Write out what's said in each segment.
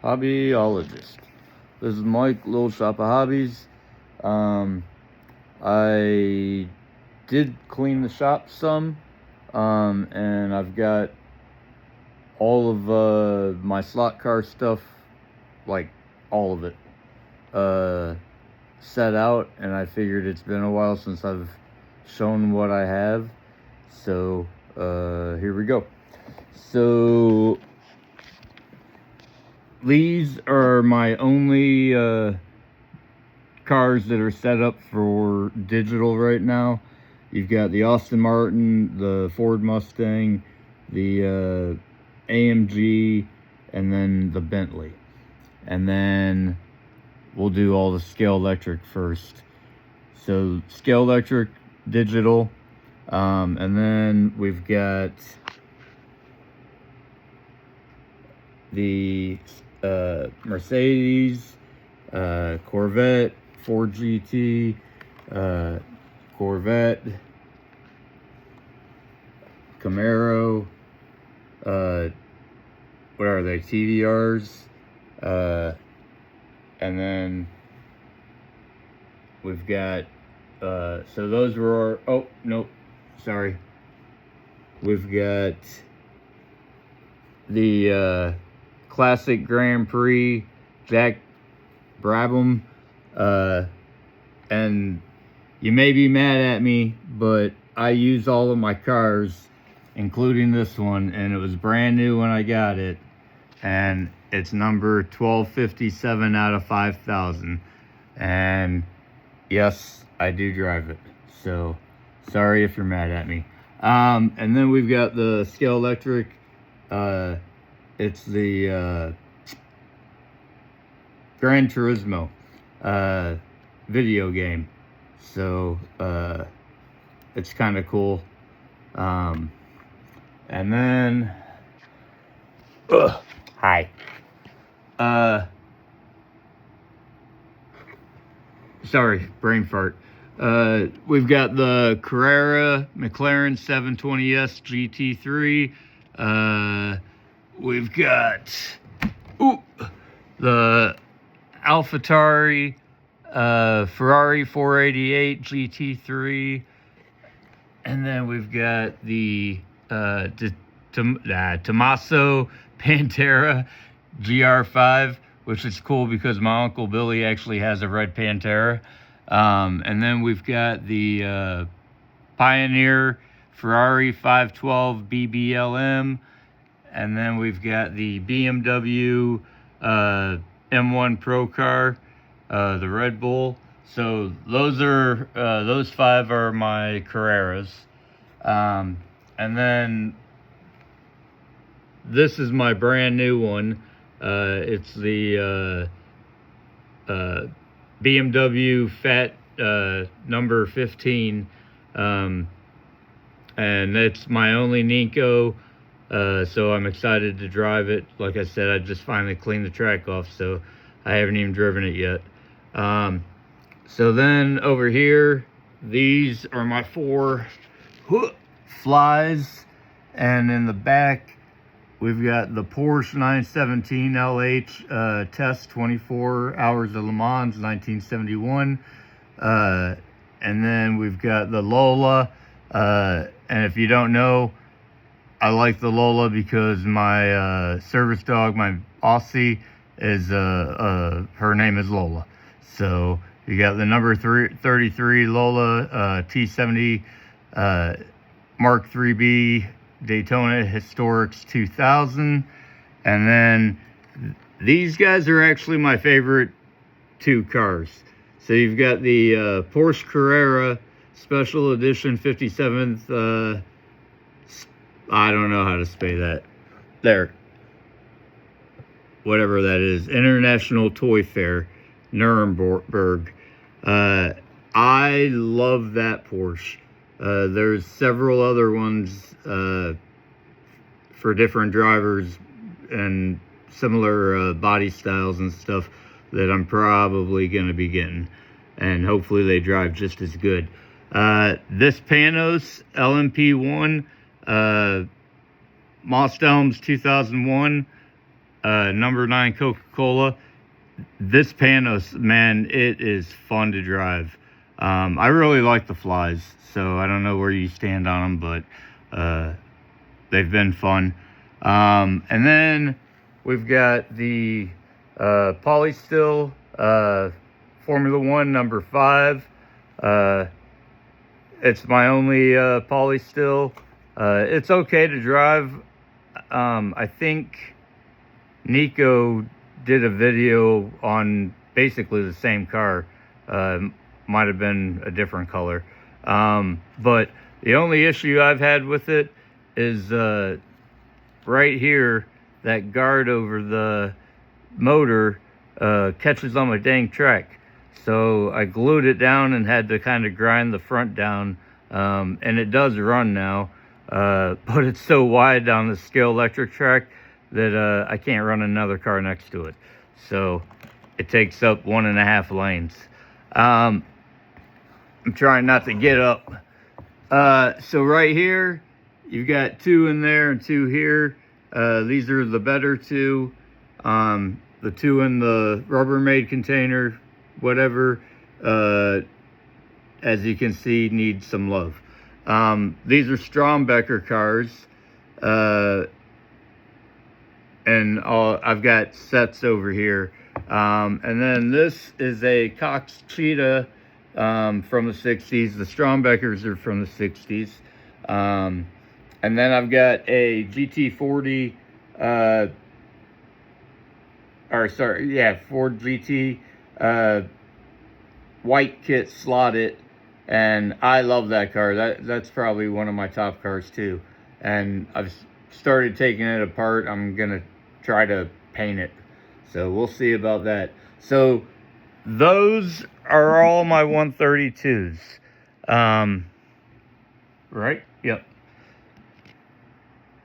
Hobbyologist. This is Mike, Little Shop of Hobbies. I did clean the shop some, and I've got all of my slot car stuff, like all of it, set out, and I figured it's been a while since I've shown what I have, so here we go. So these are my only cars that are set up for digital right now. You've got the Aston Martin, the Ford Mustang, the AMG, and then the Bentley. And then we'll do all the Scalextric first. So Scalextric, digital, and then we've got the Mercedes, Corvette, Ford GT, Corvette, Camaro, what are they, TVRs, and then we've got, so those were our, oh, nope, sorry, we've got the classic Grand Prix Jack Brabham, and you may be mad at me, but I use all of my cars, including this one, and it was brand new when I got it, and it's number 1257 out of 5,000, and yes, I do drive it, so sorry if you're mad at me. And then we've got the Scalextric. It's the Gran Turismo video game, so it's kind of cool. And then hi, sorry, brain fart. We've got the Carrera McLaren 720S GT3. We've got the AlphaTauri Ferrari 488 GT3, and then we've got the Tommaso Pantera GR5, which is cool because my Uncle Billy actually has a red Pantera. And then we've got the Pioneer Ferrari 512 BBLM, and then we've got the BMW M1 Pro car, the Red Bull. So those are those five are my Carreras, and then this is my brand new one. It's the BMW Fat number 15, and it's my only Nico, so I'm excited to drive it. Like I said, I just finally cleaned the track off, so I haven't even driven it yet. So then over here, these are my 4 flies, and in the back we've got the Porsche 917 LH test 24 hours of Le Mans 1971, and then we've got the Lola, and if you don't know, I like the Lola because my service dog, my Aussie, is her name is Lola. So you got the number 33 Lola T70 Mark 3B Daytona Historics 2000, and then these guys are actually my favorite 2 cars. So you've got the Porsche Carrera Special Edition 57th, I don't know how to say that, there, whatever that is, International Toy Fair, Nuremberg. I love that Porsche. There's several other ones for different drivers and similar body styles and stuff that I'm probably going to be getting, and hopefully they drive just as good. This Panos LMP1 Moss Elms 2001, number 9 Coca-Cola. This Panos, man, it is fun to drive. I really like the flies, so I don't know where you stand on them, but they've been fun. And then we've got the Polystill Formula One number 5. It's my only Polystill. It's okay to drive. I think Nico did a video on basically the same car. Might have been a different color. But the only issue I've had with it is right here, that guard over the motor catches on my dang track. So I glued it down and had to kind of grind the front down. And it does run now, but it's so wide on the Scale Electric track that I can't run another car next to it. So it takes up 1.5 lanes. I'm trying not to get up. So right here, you've got 2 in there and 2 here. These are the better 2. The 2 in the Rubbermaid container, whatever, as you can see, need some love. These are Strombecker cars. And I've got sets over here. And then this is a Cox Cheetah from the 60s. The Strombeckers are from the 60s. And then I've got a GT40, Ford GT white kit slotted. And I love that car. That's probably one of my top cars too. And I've started taking it apart. I'm gonna try to paint it, so we'll see about that. So those are all my 132s. Right? Yep.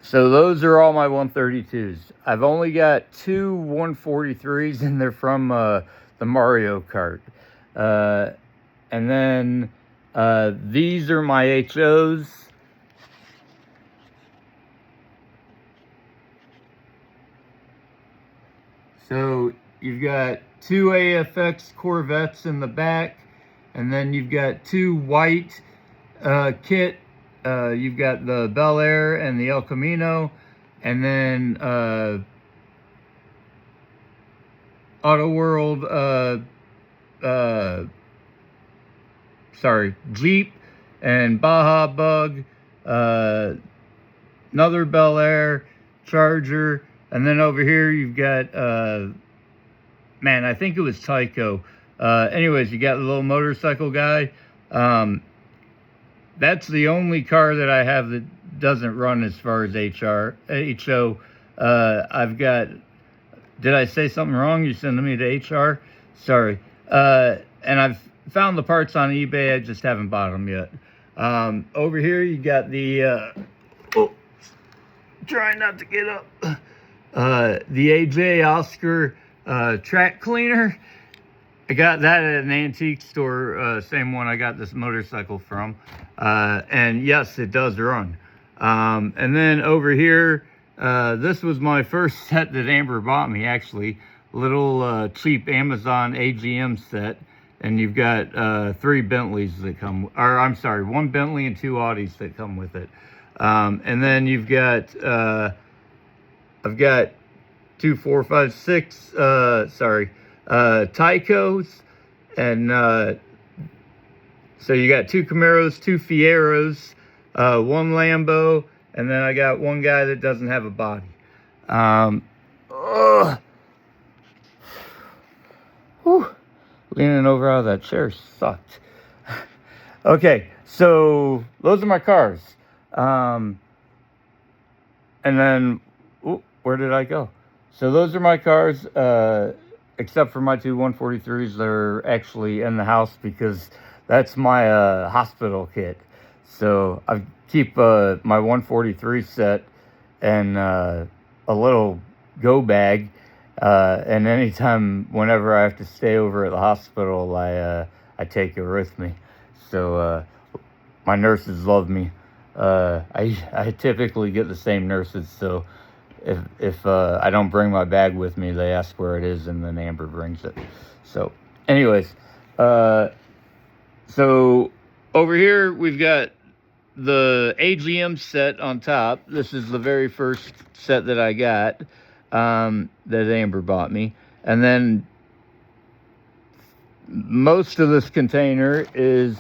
So those are all my 132s. I've only got 2 143s, and they're from the Mario Kart. And then these are my HOs. So you've got 2 AFX Corvettes in the back, and then you've got 2 white kit. You've got the Bel Air and the El Camino, and then Auto World, Jeep and Baja Bug, another Bel Air, Charger, and then over here you've got, man, I think it was Tyco. Anyways, you got the little motorcycle guy. That's the only car that I have that doesn't run as far as HO. I've got, did I say something wrong? You sending me to HR? Sorry. And I've found the parts on eBay. I just haven't bought them yet. Over here, you got the, trying not to get up. The AJ Oscar track cleaner. I got that at an antique store, same one I got this motorcycle from. And yes, it does run. And then over here, this was my first set that Amber bought me, actually. Little cheap Amazon AGM set. And you've got 3 Bentleys that come, or I'm sorry, 1 Bentley and 2 Audis that come with it. And then you've got, I've got 2, 4, 5, 6, Tycos, and so you got 2 Camaros, 2 Fieros, 1 Lambo, and then I got 1 guy that doesn't have a body. Leaning over out of that chair sucked. Okay, so those are my cars. And then, where did I go? So those are my cars, except for my 2 143s. They're actually in the house because that's my hospital kit. So I keep my 143 set and a little go bag. And anytime, whenever I have to stay over at the hospital, I take it with me. So my nurses love me. I typically get the same nurses, so if I don't bring my bag with me, they ask where it is, and then Amber brings it. So, anyways, so over here we've got the AGM set on top. This is the very first set that I got, that Amber bought me. And then most of this container is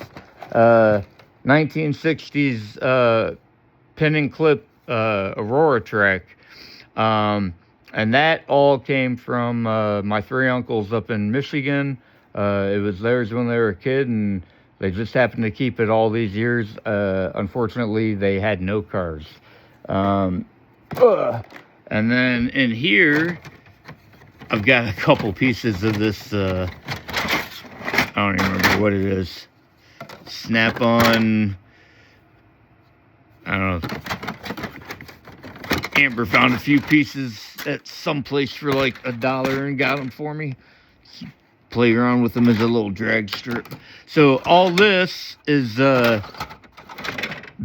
1960s pin and clip Aurora Track. And that all came from my three uncles up in Michigan. It was theirs when they were a kid, and they just happened to keep it all these years. Unfortunately, they had no cars. And then in here, I've got a couple pieces of this, I don't even remember what it is. Snap-on, I don't know. Amber found a few pieces at some place for like $1 and got them for me. Play around with them as a little drag strip. So all this is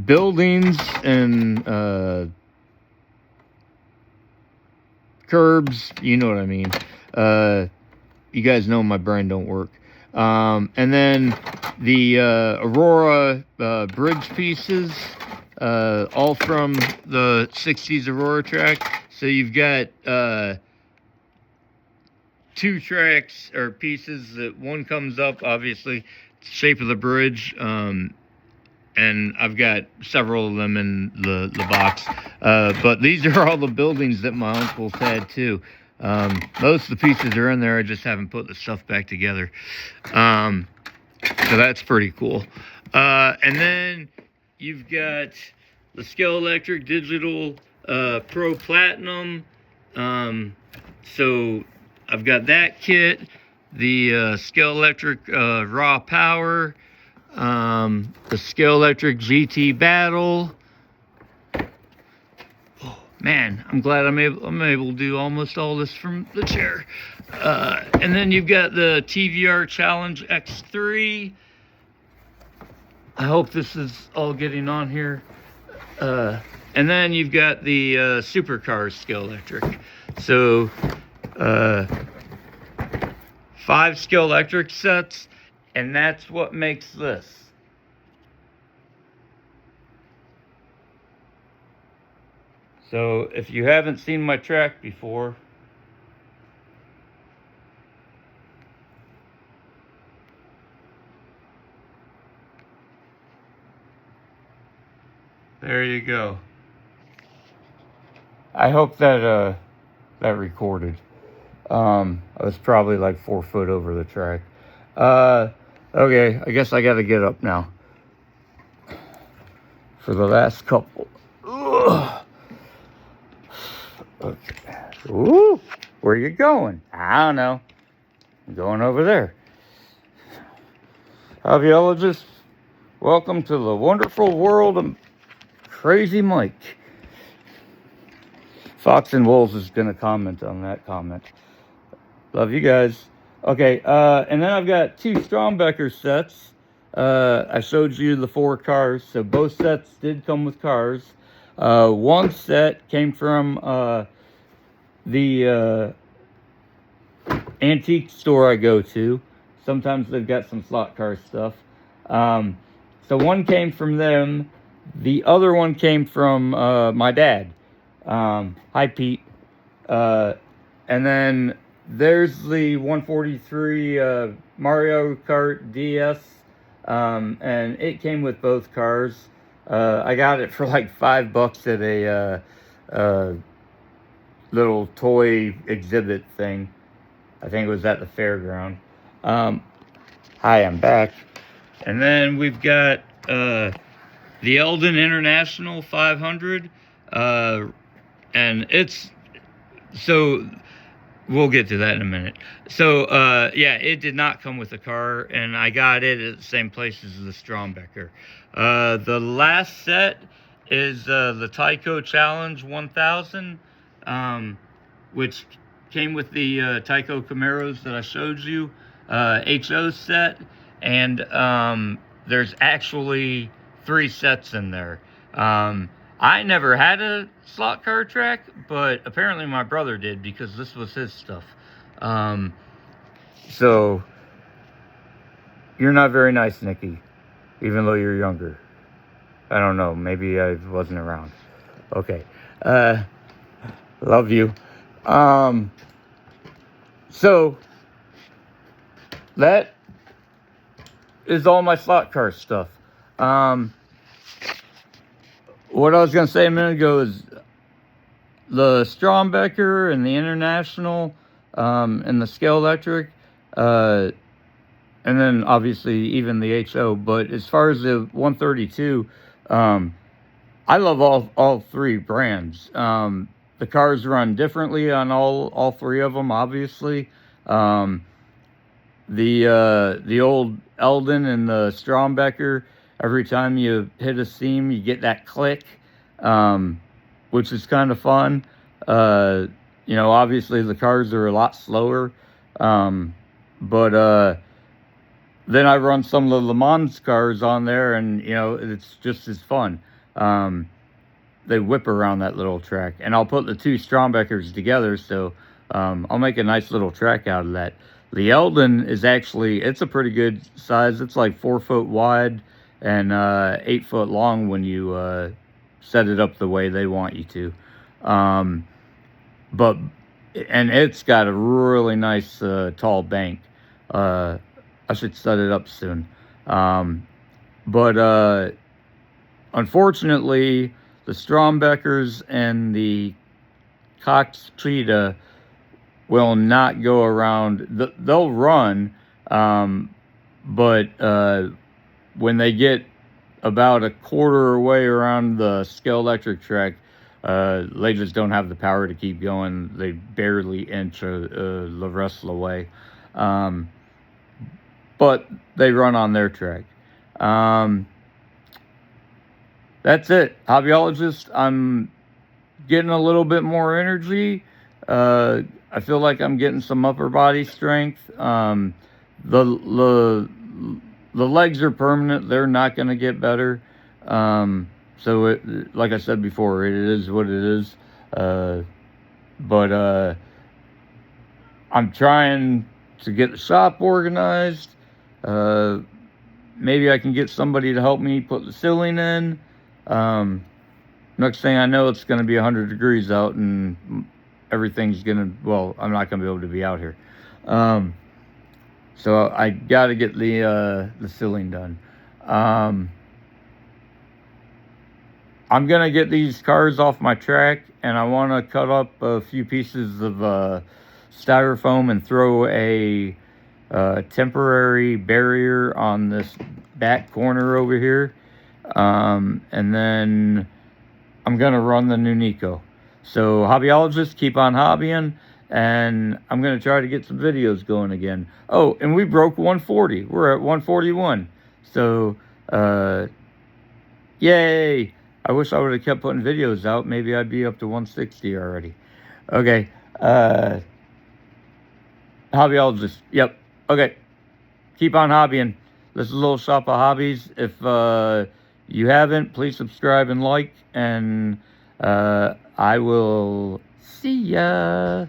buildings and curbs, you know what I mean. You guys know my brain don't work. And then the Aurora bridge pieces, all from the 60s Aurora track. So you've got 2 tracks or pieces that one comes up, obviously, shape of the bridge. And I've got several of them in the box. But these are all the buildings that my uncles had too. Most of the pieces are in there. I just haven't put the stuff back together. So that's pretty cool. And then you've got the Scale Electric Digital Pro Platinum. So I've got that kit. The Scale Electric Raw Power. The Scale Electric GT Battle. Oh man, I'm glad I'm able to do almost all this from the chair. And then you've got the TVR Challenge X3. I hope this is all getting on here. And then you've got the Supercars Scale Electric. So 5 Scale Electric sets. And that's what makes this. So if you haven't seen my track before, there you go. I hope that that recorded. I was probably like 4 foot over the track. Okay, I guess I gotta get up now for the last couple. Ugh. Okay. Ooh, where are you going? I don't know. I'm going over there. Hobbyologists, welcome to the wonderful world of Crazy Mike. Fox and Wolves is gonna comment on that comment. Love you guys. Okay, and then I've got 2 Strombecker sets. I showed you the 4 cars, so both sets did come with cars. One set came from the antique store I go to. Sometimes they've got some slot car stuff. So one came from them. The other one came from my dad. Hi, Pete. And then there's the 143 Mario Kart DS, and it came with both cars. I got it for like $5 at a little toy exhibit thing. I think it was at the fairground. Hi, I'm back. And then we've got the Eldon International 500, and it's so. We'll get to that in a minute. So, yeah, it did not come with a car, and I got it at the same place as the Strombecker. The last set is the Tyco Challenge 1000, which came with the Tyco Camaros that I showed you, HO set, and there's actually 3 sets in there. I never had a slot car track, but apparently my brother did because this was his stuff. So you're not very nice, Nikki, even though you're younger. I don't know. Maybe I wasn't around. Okay. Love you. So that is all my slot car stuff. What I was going to say a minute ago is the Strombecker and the International, and the Scale Electric, and then obviously even the HO. But as far as the 132, I love all three brands. The cars run differently on all three of them, obviously. The old Eldon and the Strombecker, every time you hit a seam, you get that click, which is kind of fun. Obviously the cars are a lot slower, but then I run some of the Le Mans cars on there, and it's just as fun. They whip around that little track, and I'll put the two Strombeckers together, so I'll make a nice little track out of that. The Eldon is actually, it's a pretty good size. It's like 4 foot wide and 8 foot long when you set it up the way they want you to. And it's got a really nice tall bank. I should set it up soon. But unfortunately, the Strombeckers and the Cox Cheetah will not go around. They'll run, but when they get about a quarter way around the Scale Electric track, they just don't have the power to keep going. They barely inch the rest of the way. But they run on their track. That's it. Hobbyologist, I'm getting a little bit more energy. I feel like I'm getting some upper body strength. The legs are permanent. They're not going to get better. So like I said before, it is what it is. But I'm trying to get the shop organized. Maybe I can get somebody to help me put the ceiling in. Next thing I know, it's going to be 100 degrees out, and everything's going to, well, I'm not going to be able to be out here. So I got to get the ceiling done. I'm going to get these cars off my track, and I want to cut up a few pieces of styrofoam and throw a temporary barrier on this back corner over here. And then I'm going to run the new Nico. So hobbyologists, keep on hobbying, and I'm going to try to get some videos going again. Oh, and we broke 140. We're at 141. So, yay. I wish I would have kept putting videos out. Maybe I'd be up to 160 already. Okay. Hobbyologist. Yep. Okay. Keep on hobbying. This is a little shop of hobbies. If you haven't, please subscribe and like, and I will see ya.